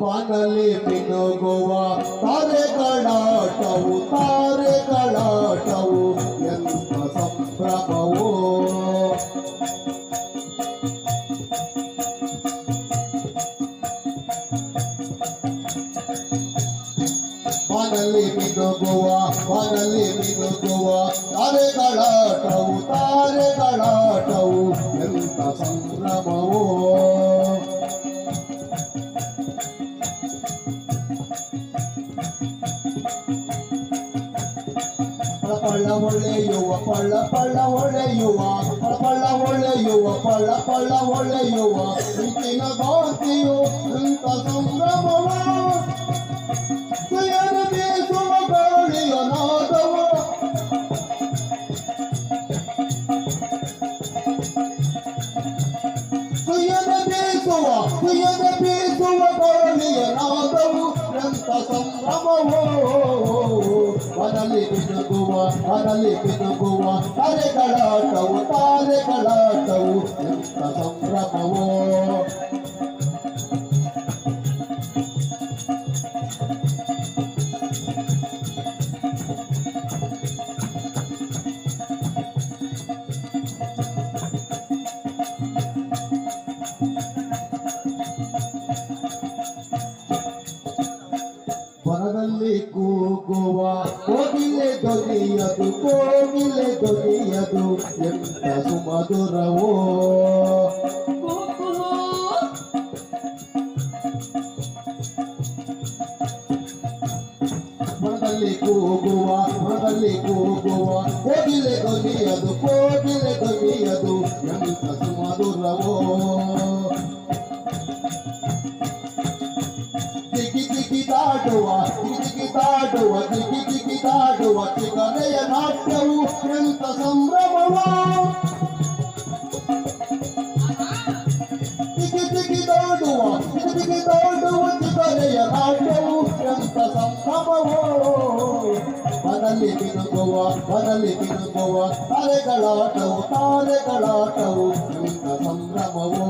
ಬಾನಲ್ಲಿ ಮಿನುಗುವ ತಾರೆಗಳಾಟವು ತಾರೆಗಳಾಟವು ಎಂಥ ಸಂಭ್ರಮವೋ ಬಾನಲ್ಲಿ ಮಿನುಗುವ ತಾರೆಗಳಾಟವು ತಾರೆಗಳಾಟವು ಎಂಥ ಸಂಭ್ರಮವೋ ಪಳ್ಳ ಹೊಳೆಯುವ ಪಳ್ಳ ಹೊಳೆಯುವ ಇಂಚಿನ ಗಾತಿಯು ಎಂಥ ಸಂಭ್ರಮವ ಸುಯನ ಬೀಸುವ ಗಾಳಿಯ ನಾದವ ಸುಯನ ಬೀಸುವ ಗಾಳಿಯ ನಾದವು ಎಂಥ ಸಂಭ್ರಮವೋ ಮನಲಿ ಮಿನುಗುವ ತಾರೆಗಳಾಟವು ಎಂಥ ಸಂಭ್ರಮವೋ ವನದಲ್ಲಿ ಕೂಗುವ ಕೋಗಿಲೆ ಧ್ವನಿಯದು ಎಂಥ ಸುಮಧುರವೋ ವನದಲ್ಲಿ ಕೂಗುವ ಕೋಗಿಲೆ ಧ್ವನಿಯದು ಎಂಥ ಸುಮಧುರವೋ ಜಿಗಿದಾಡುವ ಚಿಗನೆಯ ನಾಟ್ಯವು ಎಂಥ ಸಂಭ್ರಮವ ಜಿಗಿದಾಡುವ ಚಿಗನೆಯ ನಾಟ್ಯವು ಎಂಥ ಸಂಭ್ರಮವೋ ಮನಲಿ ಮಿನುಗುವ ತಾರೆಗಳಾಟವು ಎಂಥ ಸಂಭ್ರಮವೋ